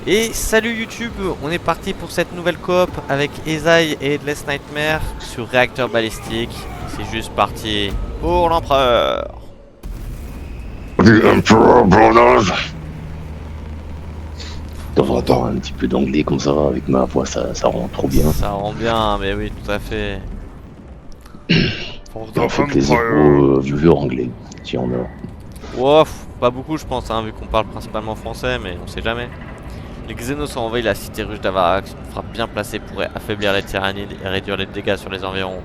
Et salut YouTube, on est parti pour cette nouvelle coop avec Ezai et Headless Nightmare sur réacteur balistique. C'est juste parti pour l'empereur. The Emperor Brothers. Devant avoir un petit peu d'anglais comme ça avec ma voix, ça rend trop bien. Ça rend bien, mais oui, tout à fait. On fait plaisir aux viewers anglais, si on a. Wow, pas beaucoup je pense, hein, vu qu'on parle principalement français, mais on sait jamais. Les Xénos ont envahi la cité ruche d'Avarax. Une frappe bien placée pourrait affaiblir les tyrannides et réduire les dégâts sur les environs.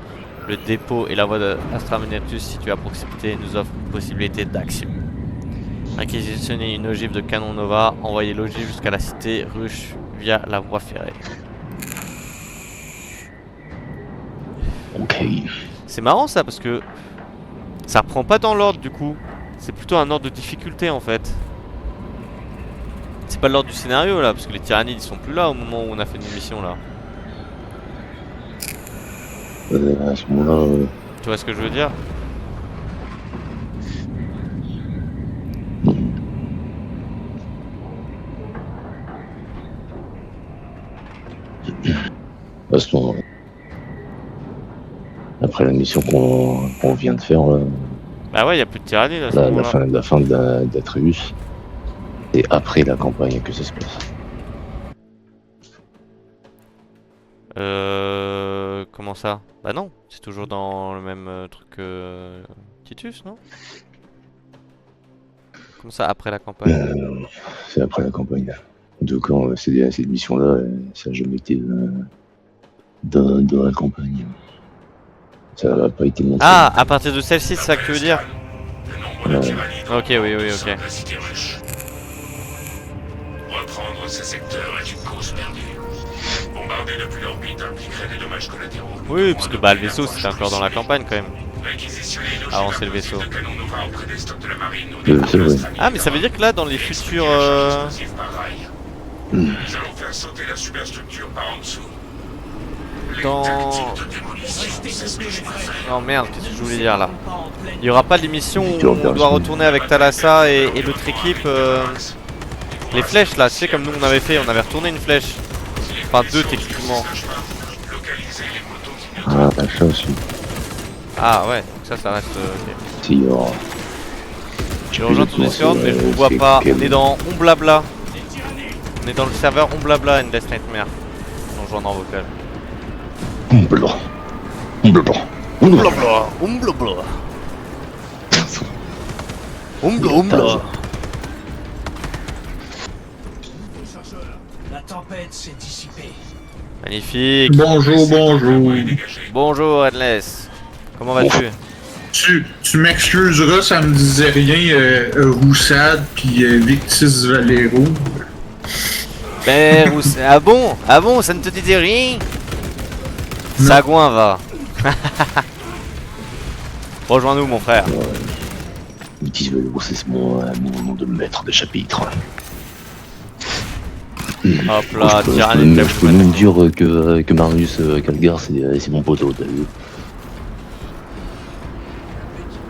Le dépôt et la voie d'Astraminatus située à proximité nous offrent une possibilité d'action. Réquisitionner une ogive de canon Nova, envoyer l'ogive jusqu'à la cité ruche via la voie ferrée. Ok. C'est marrant ça parce que ça reprend pas dans l'ordre du coup. C'est plutôt un ordre de difficulté en fait. C'est pas l'ordre du scénario là, parce que les tyrannides ils sont plus là au moment où on a fait une mission là. À ce moment-là. Tu vois ce que je veux dire? À ce moment-là. Après la mission qu'on vient de faire, là, Bah ouais, y a plus de tyrannides à ce moment-là. la fin d'Atreus, et après la campagne que ça se passe. Comment ça? Bah non, c'est toujours dans le même truc que Titus, non? Comme ça, après la campagne. C'est après la campagne. De quand cette mission-là, ça n'a jamais été dans la campagne. Ça n'a pas été montré. Ah, à partir de celle-ci, c'est ça que tu veux dire? Ok, oui, ok. Reprendre ces secteurs est une cause perdue. Bombarder depuis l'orbite impliquerait des dommages collatéraux. Oui, parce que bah le vaisseau c'était encore dans la campagne quand même. Réquisitionner une Avancer le vaisseau. de canon Nova auprès des stocks de la marine ou C'est vrai. Ah, mais ça veut dire que là, dans les futurs... Nous allons faire sauter la superstructure par en dessous. Dans... Non merde, qu'est-ce que je voulais dire là? Il y aura pas d'émission où on doit retourner avec Thalassa et l'autre équipe les flèches là, tu sais comme nous on avait fait, on avait retourné une flèche. Enfin deux techniquement. Ah, ça aussi. Ah ouais, donc ça reste... ok. Si, alors, J'ai rejoint ton Discord mais je vous vois pas. On est dans On Blabla. On est dans le serveur On Blabla Endless Nightmare. On rejoint en vocal. Blabla. Blabla. Blabla. Blabla. Blabla. La tempête s'est dissipée. Magnifique. Bonjour. Bonjour Headless. Comment vas-tu? Tu m'excuseras, ça me disait rien, Roussade puis Victis Valero. Ben, ah bon? Ah bon, ça ne te disait rien? Sagouin va. Rejoins-nous mon frère. Victis Valero, c'est mon nom de maître de chapitre. Hop là, Je tyrannie. peux même dire que Marius Calgar, c'est mon poteau, t'as vu?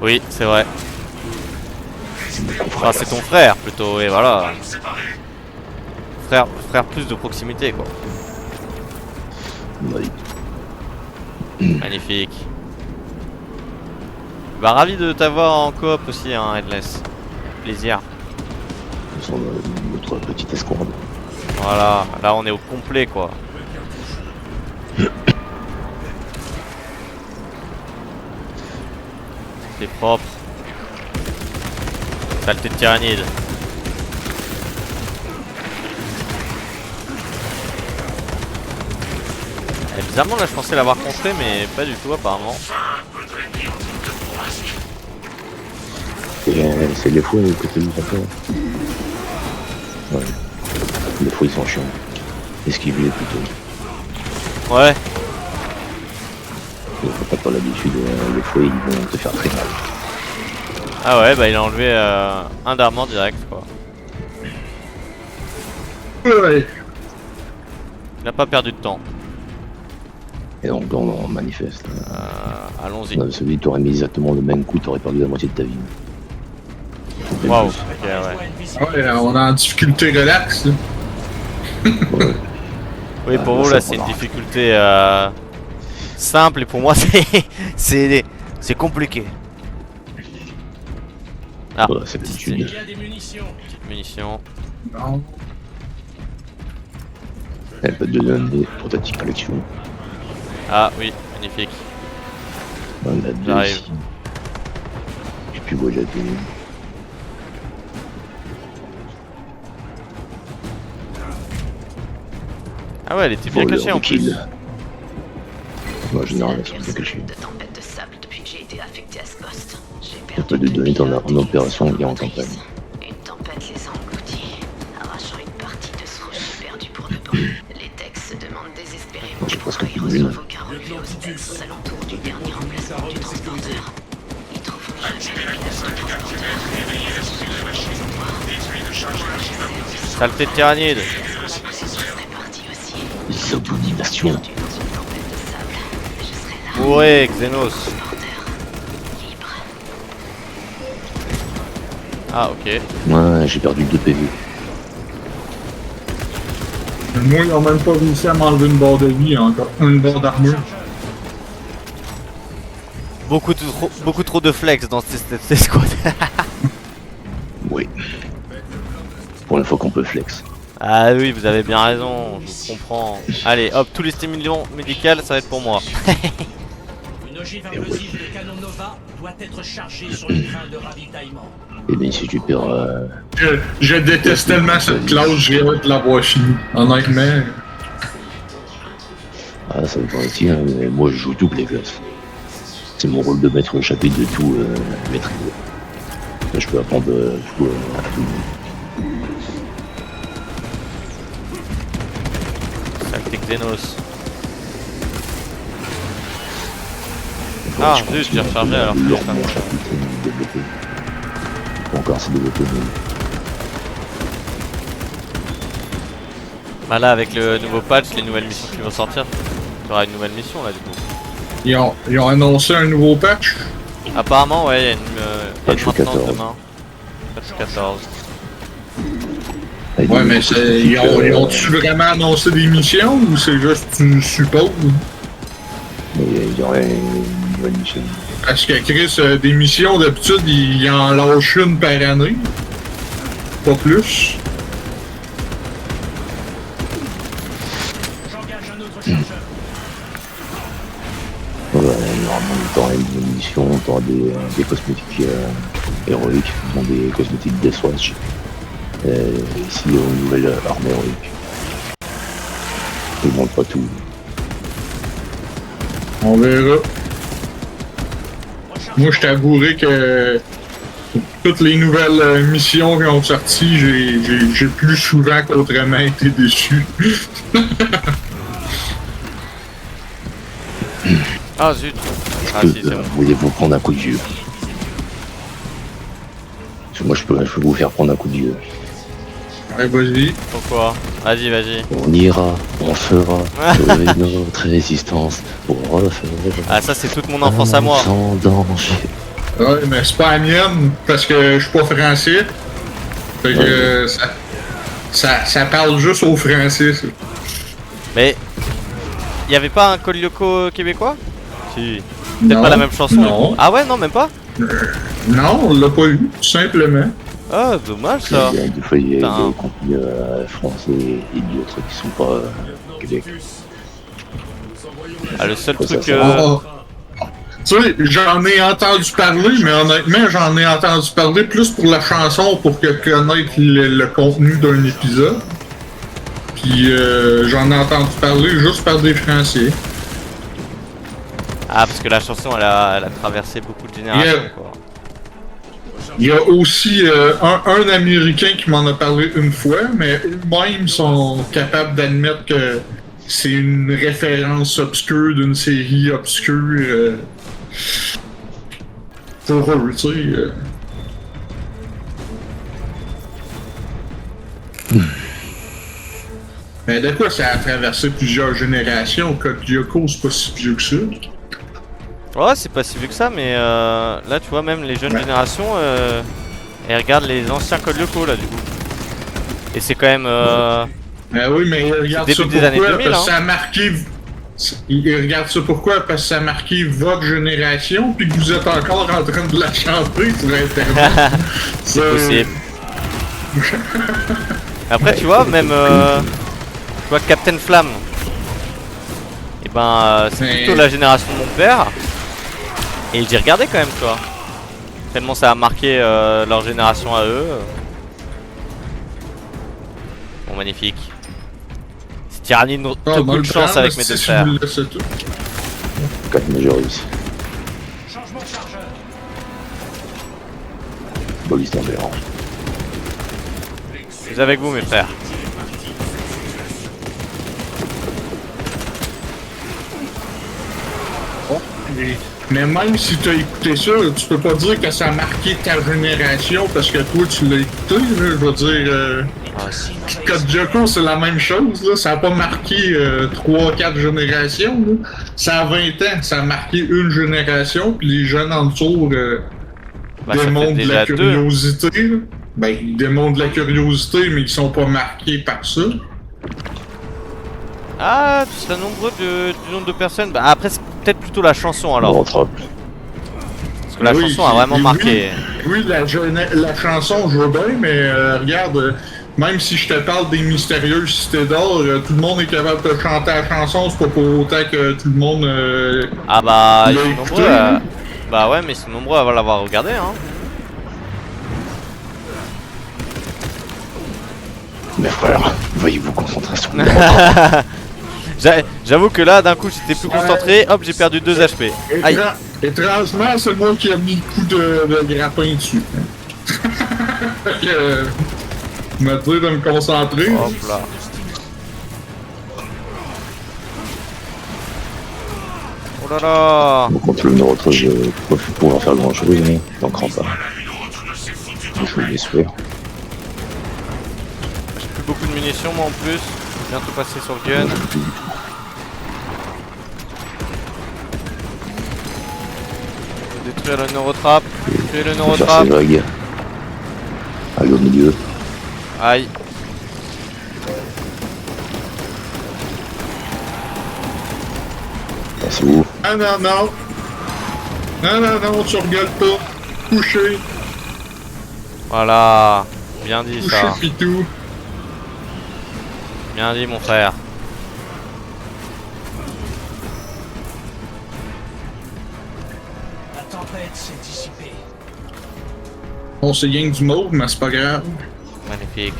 Oui, c'est vrai. Enfin, c'est ton frère plutôt, et voilà. Frère plus de proximité quoi. Oui. Magnifique. Bah ravi de t'avoir en coop aussi hein Headless. Plaisir. Sur notre petite escouade. Voilà, là on est au complet quoi. C'est propre. Saleté de tyrannide. Et bizarrement là je pensais l'avoir contré mais pas du tout apparemment. C'est les fois que tu as fait. Ouais. Les fois ils sont chiants. Esquiver plutôt. Ouais. T'as pas l'habitude, les fois ils vont te faire très mal. Ah ouais bah il a enlevé un d'armement direct quoi. Ouais. Il n'a pas perdu de temps. Et donc là on manifeste. Allons-y. Celui qui t'aurait mis exactement le même coup, t'aurais perdu la moitié de ta vie. Waouh, ok ouais. Ouais, on est en difficulté relax. Là. Ouais. Oui, Ah, pour bah, vous ça là c'est une prendra. difficulté simple et pour moi c'est compliqué. Ah, Voilà, c'est Il l'habitude. y a des munitions. petite munition. Non. Elle peut te donner pour ta petite collection. Ah oui, magnifique. On a deux J'arrive. ici. Et puis voilà deux. Ah ouais, elle était bien Voleur cachée de en plus. kill. Moi, en C'est général, la elles pire sont bien cachées. semaine de tempête de sable depuis que j'ai été affecté à ce poste. J'ai Y a perdu pas de 2 données pilotes en opération et une et en motrice. campagne. Une tempête les a engloutis, arrachant une partie de ce rocher perdu pour de bon. Les Tex se demandent désespérément J'ai presque pourquoi ils plus de reçoivent aucun relevé aux specs aux alentours du dernier emplacement du transporteur. Ils trouveront jamais le pilote du transporteur. Saleté de tyrannide. serait parti aussi. Les abominations. Perdu dans une tempête de sable. Je serai là. Mourez, Xenos. Transporteur. Libre. Ah ok. Ouais, j'ai perdu 2 PV. Moi, ils ont même pas réussi à m'enlever une barre de vie encore. Une barre d'armure. Beaucoup trop de flex dans ces squads. Oui. Pour une fois qu'on peut flex. Ah oui, vous avez bien raison, je vous comprends. Allez, hop, tous les stimulants médicaux, ça va être pour moi. Une ogive implosive de canon Nova doit être chargée sur le train de ravitaillement. Et bien si tu perds... Je déteste tellement cette classe, j'ai hâte de l'avoir fini. Honnêtement. Ah, ça dépend aussi, hein, mais moi je joue toutes les classes. C'est mon rôle de mettre le chapitre de tout maîtriser. Là, je peux apprendre tout à tout le monde. Saleté Xenos. Ah, Je zut, j'ai continue rechargé à alors que leur putain. mon chapitre développé. Pas encore assez développé, mais... Bah là, avec le nouveau patch, les nouvelles missions qui vont sortir, tu auras une nouvelle mission là du coup. Ils ont annoncé un nouveau patch. Apparemment, ouais, il y a une Patch maintenance 14. demain. Patch 14. Ouais, mais ils ont-tu vraiment annoncé des missions ou c'est juste une suppose? Mais il y aurait une nouvelle mission. Parce que Chris, des missions d'habitude, il en lâche une par année. Pas plus. J'engage un autre chargeur. Normalement, t'auras une nouvelle mission, t'auras des cosmétiques héroïques, dont des cosmétiques Deathwatch. Ici, une nouvelle arme héroïque. Je ne montre pas tout. On verra. Moi, je t'avouerai que toutes les nouvelles missions qui ont sorti, j'ai plus souvent qu'autrement été déçu. Ah zut. Ah si, c'est bon. Voulez-vous prendre un coup de vieux? Parce que moi, je peux vous faire prendre un coup de vieux. Ouais, vas-y. Pourquoi? Vas-y, vas-y. On ira, on fera, sauver notre résistance pour refaire. Ah ça c'est toute mon enfance à moi. Sans danger. Ouais, mais c'est pas la mienne, parce que je suis pas français. Fait que ça parle juste aux Français, ça. Mais y avait pas un Colioco québécois? Si. Peut-être Non, pas la même chanson. non. Ah ouais, non, même pas? Non, on l'a pas eu, tout simplement. Ah, dommage ça. Des fois, il y a Putain. des contenus français et d'autres qui sont pas Québec. Ah, le seul Ouais, ça, truc. ça Oh. Tu sais, j'en ai entendu parler, mais honnêtement, j'en ai entendu parler plus pour la chanson pour que connaître le contenu d'un épisode. Puis j'en ai entendu parler juste par des Français. Ah, parce que la chanson elle a traversé beaucoup de générations Yeah. quoi. Il y a aussi un Américain qui m'en a parlé une fois, mais eux-mêmes sont capables d'admettre que c'est une référence obscure d'une série obscure. Pour eux, tu sais. Mais de quoi ça a traversé plusieurs générations? Code Lyoko, c'est pas si vieux que ça. Ouais, c'est pas si vieux que ça, mais là tu vois, même les jeunes Ouais. générations elles regardent les anciens codes locaux là du coup. Et c'est quand même Ben oui, mais il regarde C'est ça début des années pourquoi? 2000, Parce que hein. ça a marqué. Il regarde ça pourquoi? Parce que ça a marqué votre génération, puis que vous êtes encore en train de la chanter sur Internet. C'est possible. Après, tu vois, même. Tu vois, Captain Flamme. Et ben, c'est Mais- plutôt la génération de mon père. Et j'ai regardé quand même, tu vois. Tellement ça a marqué leur génération à eux. Bon, magnifique. C'est Tyrannide, Ah, beaucoup de chance avec mes deux frères. 4 majeurs réussis. Changement de chargeur. Baliste en verre. Je suis avec vous, mes frères. Mais même si tu as écouté ça, tu peux pas dire que ça a marqué ta génération parce que toi tu l'as écouté. Là, je veux dire, Code Joko c'est la même chose. Là, ça a pas marqué 3-4 générations. Là. Ça a 20 ans, ça a marqué une génération, puis les jeunes en dessous Bah, ça fait démontrent de déjà la deux. curiosité. Là. Ben, ils démontrent de la curiosité, mais ils sont pas marqués par ça. Ah, tu serais nombreux du nombre de personnes. Bah, après, c'est peut-être plutôt la chanson On alors. rattrape. Parce que la Oui, chanson a vraiment oui, marqué. Oui, la chanson, je veux bien, mais regarde, même si je te parle des mystérieuses cités d'or, tout le monde est capable de chanter la chanson, c'est pas pour autant que tout le monde. Ah bah, ils l'a sont écouté, nombreux à... hein. Bah ouais, mais ils sont nombreux à l'avoir regardé, hein. Mes frères, veuillez vous concentrer sur le J'avoue que là, d'un coup, j'étais plus concentré. Hop, j'ai perdu 2 HP. Aïe. Étrangement, c'est moi qui a mis le coup de grappin dessus. Fait que, je me dis de me concentrer. Hop là. Oh là là. Contre le neurotre, je peux pas pouvoir faire grand chose, mais j'en crains pas. Je fais des souhaits. J'ai plus beaucoup de munitions, moi en plus. Je vais bientôt passer sur le gun. Faut détruire le neurotrap. Tuer le Faire neurotrap. ses vagues. Aller au milieu. Aïe. Passez où? Ah non, non. Non, non, non, tu regardes pas. Couché, Voilà. Bien dit couché ça. pis tout. Bien dit, mon frère. La tempête s'est dissipée. On s'est gang du mauve, mais c'est pas grave. Magnifique.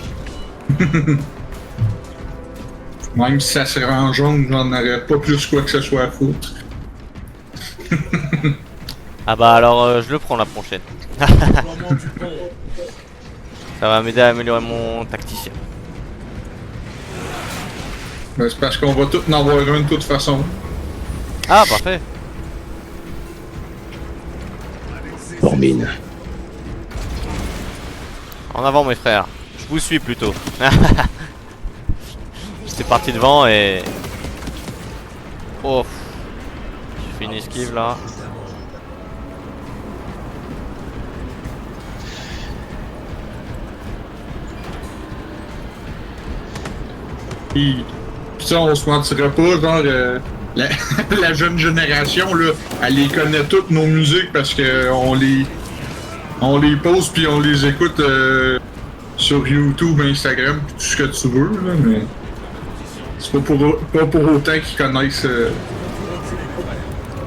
Même si ça serait en jaune, j'en aurais pas plus quoi que ce soit à foutre. Ah bah alors, je le prends la prochaine. Déploiement du pont. Ça va m'aider à améliorer mon tacticien. Ben, c'est parce qu'on va tous en avoir un de toute façon. Ah, parfait. Formine. En avant, mes frères. Je vous suis plutôt. J'étais parti devant et... Oh. J'ai fait une esquive là. Pis ça, on se mentira pas, genre, la, la jeune génération, là, elle les connaît toutes nos musiques parce que on les pose puis on les écoute sur YouTube, Instagram, pis tout ce que tu veux, là, mais c'est pas pour autant qu'ils connaissent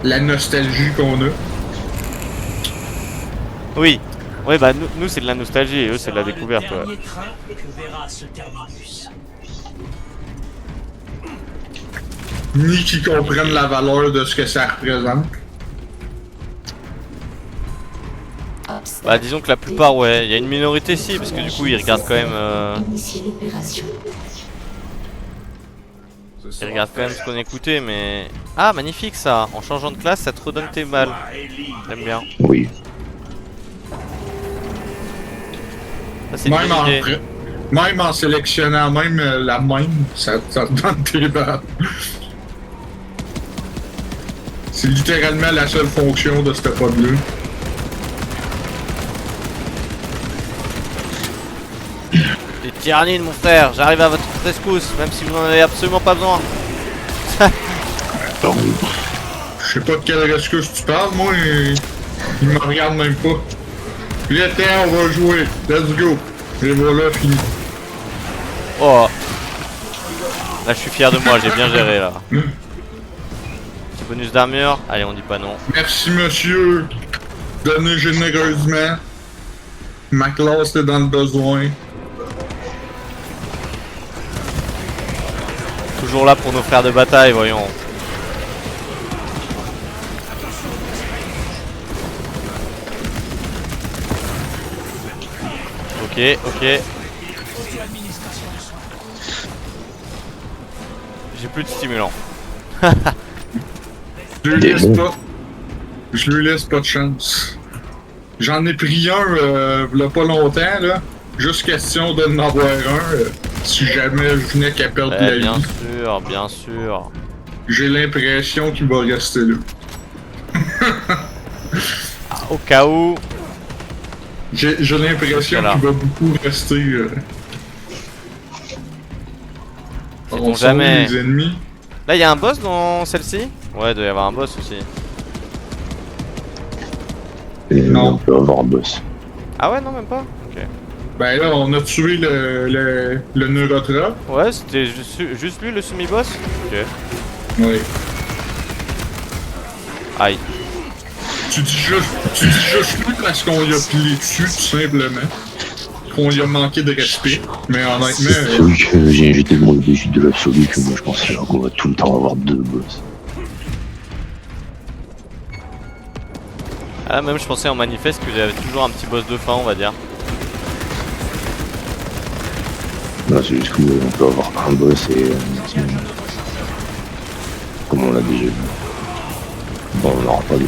la nostalgie qu'on a. Oui. Oui, bah nous c'est de la nostalgie et eux c'est de la découverte. Le Ouais. dernier train que verra ce terminus. Ni qu'ils comprennent la valeur de ce que ça représente. Bah disons que la plupart, ouais. Il y a une minorité si, parce que du coup ils regardent quand même... Initier l'opération. Ils regardent quand même ce qu'on écoutait, mais... Ah, magnifique ça. En changeant de classe, ça te redonne tes balles. J'aime bien. Oui. Ça c'est une Même bonne idée. même en sélectionnant même la même, ça te donne tes balles. C'est littéralement la seule fonction de cette pod-là. Et tyrannide, mon frère, j'arrive à votre rescousse, même si vous n'en avez absolument pas besoin. Alors, Je sais pas de quelle rescousse tu parles, moi, il me regarde même pas. L'été, on va jouer. Let's go. Et voilà, fini. Oh. Là, je suis fier de moi, j'ai bien géré là. Petit bonus d'armure. Allez, on dit pas non. Merci, monsieur. Donnez généreusement. Ma classe est dans le besoin. Toujours là pour nos frères de bataille, voyons. Ok, ok. J'ai plus de stimulant. Je lui laisse pas. Je lui laisse pas de chance. J'en ai pris un, il y a pas longtemps, là. Juste question de n'en avoir un, si jamais je venais qu'à perdre la Bien vie. sûr, bien sûr. J'ai l'impression qu'il va rester là. Au cas où. J'ai l'impression Voilà. qu'il va beaucoup rester. Sait-on jamais. Les ennemis. Là, il y a un boss dans celle-ci? Ouais, il doit y avoir un boss aussi. et Non. on peut avoir un boss. Ah ouais, non, même pas? Ok. Ben là, on a tué le neurotrap. Ouais, c'était juste lui le semi-boss? Ok. Oui. Aïe. Tu dis juste lui parce qu'on y a plié dessus, tout simplement. Qu'on y a manqué de respect. Mais honnêtement, C'est vrai que j'ai tellement eu des chutes de l'absolu que moi je pensais qu'on va tout le temps avoir deux boss. Ah, même je pensais en manifeste que j'avais toujours un petit boss de fin, on va dire. Là, c'est juste qu'on peut avoir un boss et comme on l'a déjà vu. Bon, on n'aura pas deux.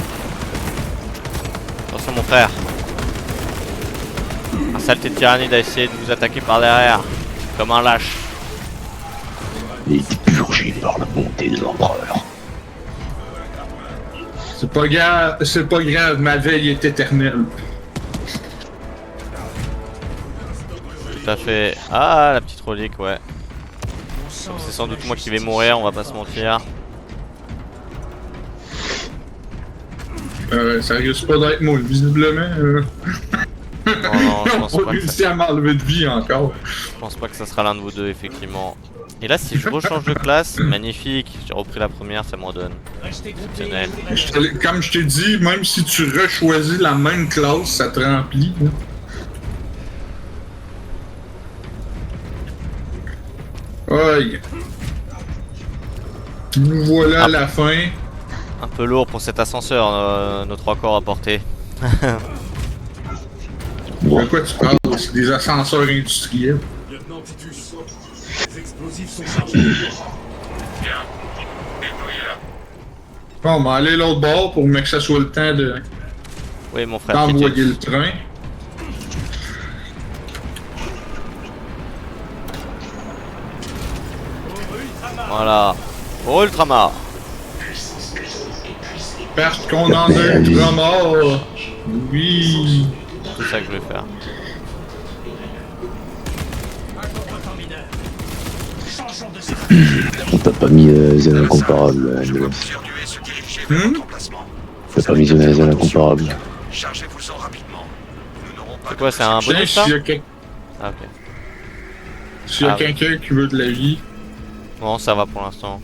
Attention, mon frère. Un saleté de tyrannide a essayé de vous attaquer par derrière. Comme un lâche. Il a été purgé par la bonté de l'empereur. c'est pas grave, ma veille est éternelle. Tout à fait. Ah, la petite relique, ouais. C'est sans doute moi qui vais mourir, on va pas se mentir. Ça risque pas d'être moi, visiblement. Non, non, je On pense a pas que ça, réussi à m'enlever de vie encore. je pense pas que ça sera l'un de vous deux, effectivement. Et là, si je rechange de classe, magnifique. J'ai repris la première, ça me redonne. Restez groupés. Exceptionnel. Comme je t'ai dit, même si tu rechoisis la même classe, ça te remplit. Hein. Aïe. Nous voilà à la fin. Un peu lourd pour cet ascenseur, nos 3 corps à porter. De quoi tu parles? C'est des ascenseurs industriels. Lieutenant Titus, les explosifs sont chargés. Bien. Déployez-la. Bon, on va aller l'autre bord pour que ça soit le temps Oui, mon frère. d'envoyer Titus. le train. Voilà. Oh, Ultramar. Parce qu'on en a eu trois morts. Oui. C'est ça que je vais faire. Un contre-temps mineur. Changeons de secteur. On t'a pas mis Zen incomparable, Nicolas. Surduer se diriger vers votre emplacement. T'as pas mis Zen incomparable. Chargez-vous-en rapidement. Nous n'aurons pas C'est quoi, c'est un Tiens, bonus ça? s'il y a, quel- Ah, ok. s'il y a Ah, oui. quelqu'un qui veut de la vie, Bon, ça va pour l'instant.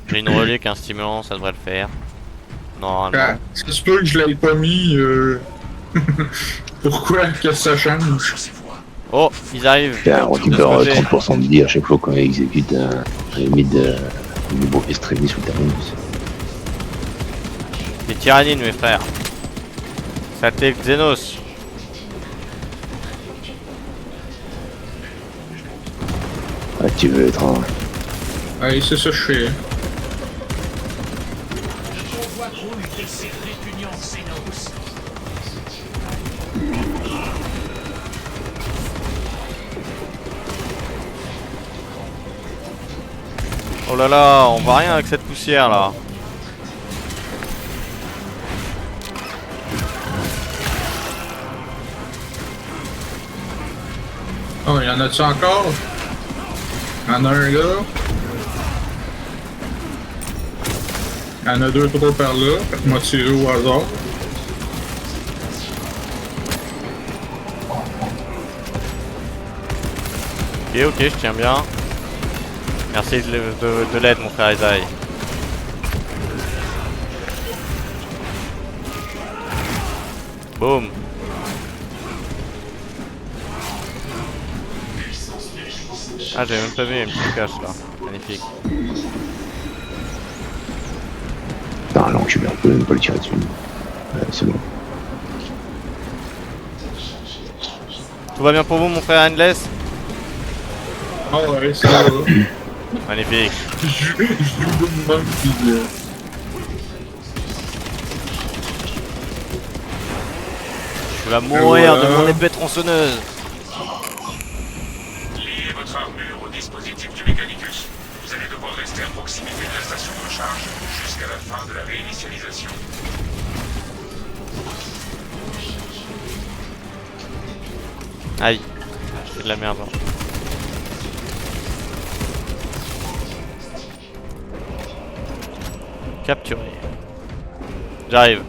J'ai une relique, un stimulant, ça devrait le faire. Normalement. ça se peut que je l'avais pas mis. Pourquoi que ça change? Chassez-vous. Oh, ils arrivent. On De récupère ce côté. 30% de vie à chaque fois qu'on exécute un mid niveau extrémiste ou terminus. Des tyrannides, mes frères. Saleté Xenos. Ah, tu veux être un. Allez, c'est ça que je fais. Convoi grouille de ces répugnants Xenos. Oh là là, on voit rien avec cette poussière là. Oh, y en a-tu encore? Y en a un là. Y en a 2-3 par là. Faites-moi tirer au hasard. Ok, je tiens bien. Merci de l'aide, mon frère Isaïe. Boum. Ah, j'ai même pas vu, il y a une petite cache là. Magnifique. Putain, l'enculé, on peut même pas le tirer dessus. C'est bon. Tout va bien pour vous, mon frère Endless? Ah ouais, ça va. Magnifique. Je joue de même pis Tu vas mourir voilà. de mon épée tronçonneuse. Liez votre armure au dispositif du Mechanicus. Vous allez devoir rester à proximité de la station de recharge jusqu'à la fin de la réinitialisation. Aïe. C'est de la merde. Hein. Capturé. J'arrive.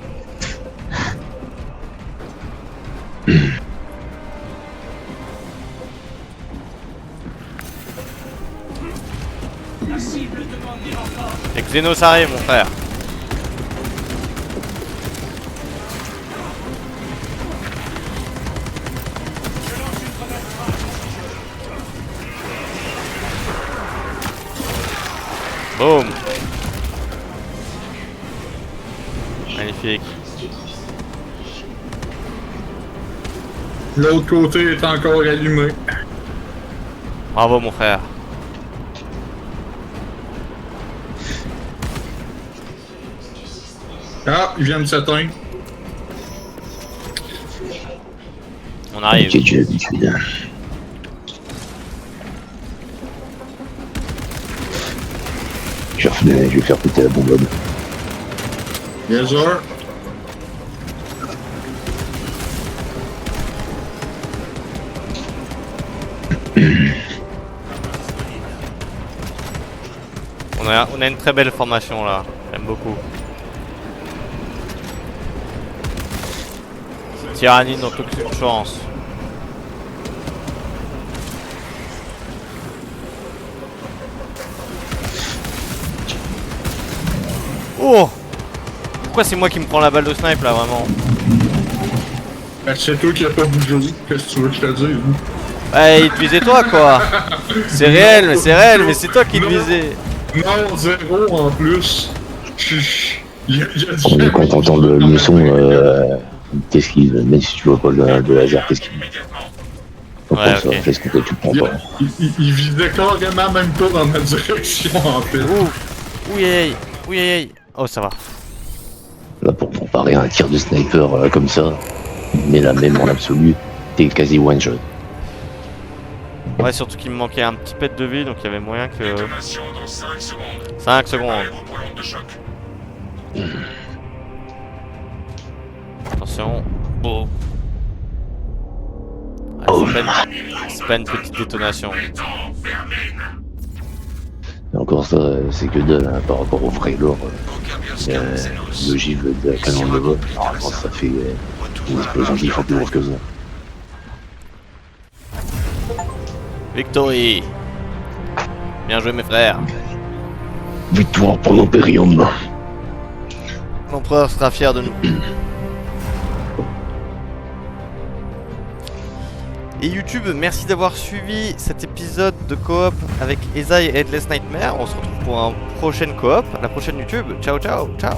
La cible demande des renforts. Et Xenos arrive, mon frère. Boum. Magnifique. l'autre côté est encore allumé. Bravo, mon frère. Ah, il vient de s'éteindre. On arrive. Ok, j'ai l'habitude. Je vais faire péter la bonbonne. Yes, sir. On a une très belle formation là. J'aime beaucoup. Tyrannide n'ont aucune chance. Oh! Pourquoi c'est moi qui me prends la balle de snipe là vraiment? Ben, c'est toi qui a pas bougé. Qu'est-ce que tu veux que je te dise? Ouais, il te visait toi quoi! C'est réel, mais c'est toi qui te visais! Non, 0 en plus. Il y a On est quand t'entends le son, qu'est-ce qu'il, même si tu vois pas de laser, qu'est-ce qu'il Immédiatement. Ouais, ça, ok. fais ce que tu prends pas. il visait carrément même pas dans ma direction en fait. Ouh! Ouh aïe! Ouh aïe! Oh ça va. Là, pour comparer un tir de sniper comme ça, mais la même en absolu, t'es quasi one shot. Ouais, surtout qu'il me manquait un petit pet de vie, donc il y avait moyen que... Détonation dans 5 secondes. 5 secondes. Préparez-vous pour l'onde de choc. Attention. Oh. Oh. C'est pas une petite détonation. Et encore ça, c'est que dalle hein, par rapport au vrai lore. Aucun bioscan, Le givre de la canon de Nova, normalement ça fait une explosion qui fait plus grosse que ça. Victory! Bien joué mes frères. Victoire pour l'Imperium. L'empereur sera fier de nous. Et YouTube, merci d'avoir suivi cet épisode de coop avec Ezai et Headless Nightmare. On se retrouve pour un prochain coop, la prochaine YouTube. Ciao ciao ciao.